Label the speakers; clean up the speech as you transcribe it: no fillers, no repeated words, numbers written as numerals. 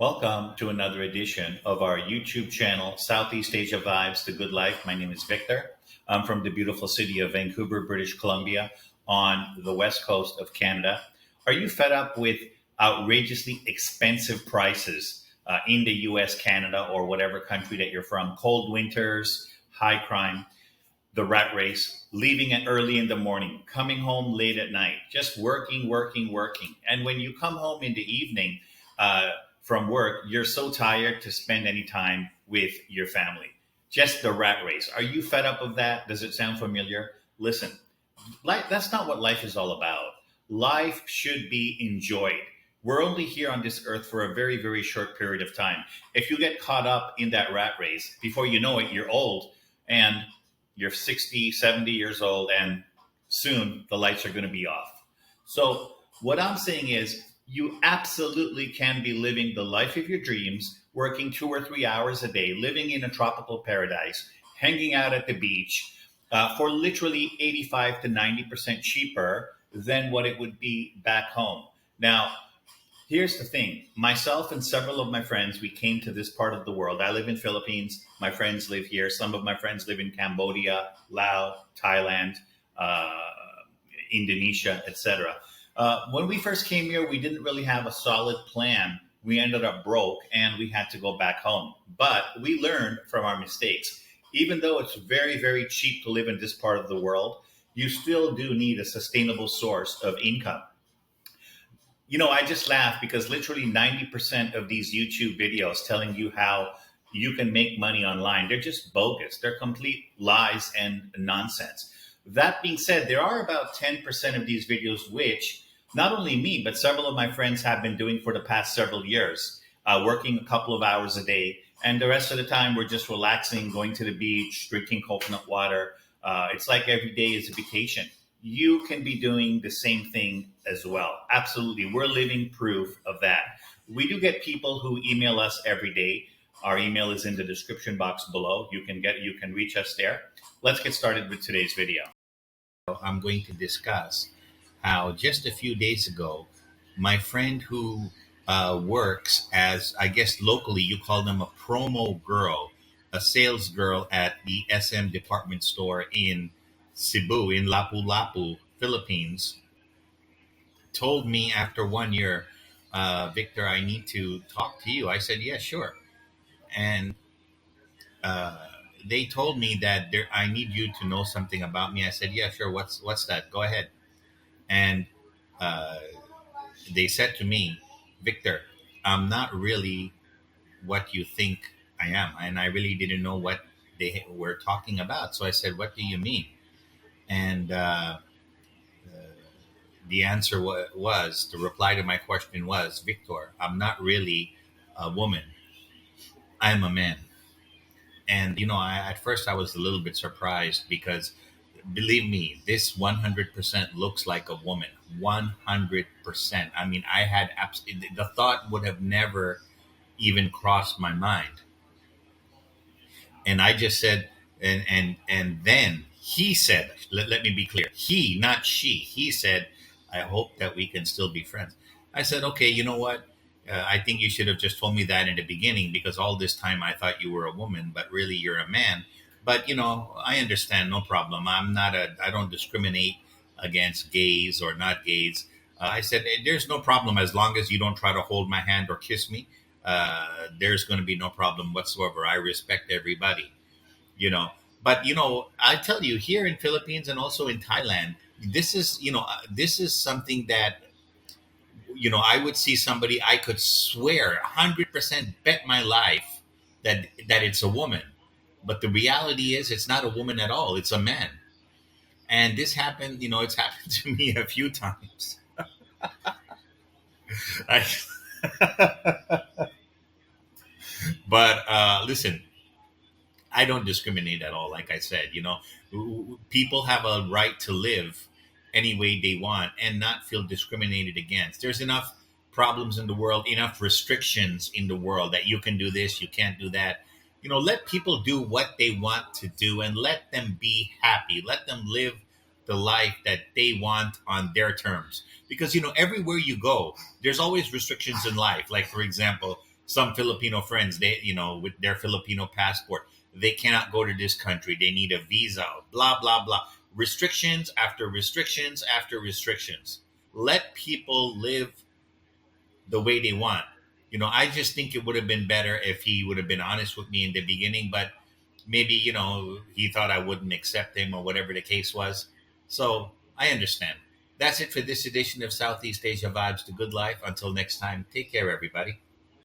Speaker 1: Welcome to another edition of our YouTube channel, Southeast Asia Vibes, The Good Life. My name is Victor. I'm from the beautiful city of Vancouver, British Columbia, on the west coast of Canada. Are you fed up with outrageously expensive prices in the US, Canada, or whatever country that you're from? Cold winters, high crime, the rat race, leaving it early in the morning, coming home late at night, just working, working, working. And when you come home in the evening uh, from work, you're so tired to spend any time with your family. Just the rat race. Are you fed up of that? Does it sound familiar? Listen, that's not what life is all about. Life should be enjoyed. We're only here on this earth for a very, very short period of time. If you get caught up in that rat race, before you know it, you're old and you're 60, 70 years old, and soon the lights are going to be off. So, what I'm saying is, you absolutely can be living the life of your dreams, working 2 or 3 hours a day, living in a tropical paradise, hanging out at the beach for literally 85 to 90% cheaper than what it would be back home. Now, here's the thing. Myself and several of my friends, we came to this part of the world. I live in Philippines. My friends live here. Some of my friends live in Cambodia, Laos, Thailand, uh, Indonesia, etc. When we first came here, we didn't really have a solid plan. We ended up broke and we had to go back home. But we learned from our mistakes. Even though it's very, very cheap to live in this part of the world, you still do need a sustainable source of income. I just laugh because literally 90% of these YouTube videos telling you how you can make money online, they're just bogus. They're complete lies and nonsense. That being said, there are about 10% of these videos which not only me, but several of my friends have been doing for the past several years, working a couple of hours a day. And the rest of the time, we're just relaxing, going to the beach, drinking coconut water. It's like every day is a vacation. You can be doing the same thing as well. Absolutely. We're living proof of that. We do get people who email us every day. Our email is in the description box below. You can reach us there. Let's get started with today's video. I'm going to discuss how just a few days ago, my friend who works as, I guess locally you call them a promo girl, a sales girl at the SM department store in Cebu, in Lapu-Lapu, Philippines, told me after 1 year, Victor, I need to talk to you. I said, yeah, sure. And uh, they told me that I need you to know something about me. I said, yeah, sure. What's that? Go ahead. And uh, they said to me, Victor, I'm not really what you think I am. And I really didn't know what they were talking about. So I said, what do you mean? And the answer was, the reply to my question was, Victor, I'm not really a woman. I'm a man. And, at first I was a little bit surprised because believe me, this 100% looks like a woman. 100%. I mean, the thought would have never even crossed my mind. And I just said, and then he said, let me be clear, he, not she, he said, I hope that we can still be friends. I said, okay, you know what? I think you should have just told me that in the beginning because all this time I thought you were a woman, but really you're a man. But I understand, no problem. I don't discriminate against gays or not gays. I said, there's no problem as long as you don't try to hold my hand or kiss me. There's going to be no problem whatsoever. I respect everybody, you know. But I tell you, here in Philippines and also in Thailand, this is something that I would see somebody, I could swear 100% bet my life that it's a woman, but the reality is it's not a woman at all. It's a man, and this happened. It's happened to me a few times. I, but listen, I don't discriminate at all. Like I said, people have a right to live any way they want and not feel discriminated against. There's enough problems in the world, enough restrictions in the world that you can do this, you can't do that. Let people do what they want to do and let them be happy. Let them live the life that they want on their terms. Because, everywhere you go, there's always restrictions in life. Like, for example, some Filipino friends, they, with their Filipino passport, they cannot go to this country. They need a visa, blah, blah, blah. Restrictions after restrictions after restrictions. Let people live the way they want. I just think it would have been better if he would have been honest with me in the beginning, but maybe, he thought I wouldn't accept him or whatever the case was. So I understand. That's it for this edition of Southeast Asia Vibes to Good Life. Until next time, take care, everybody.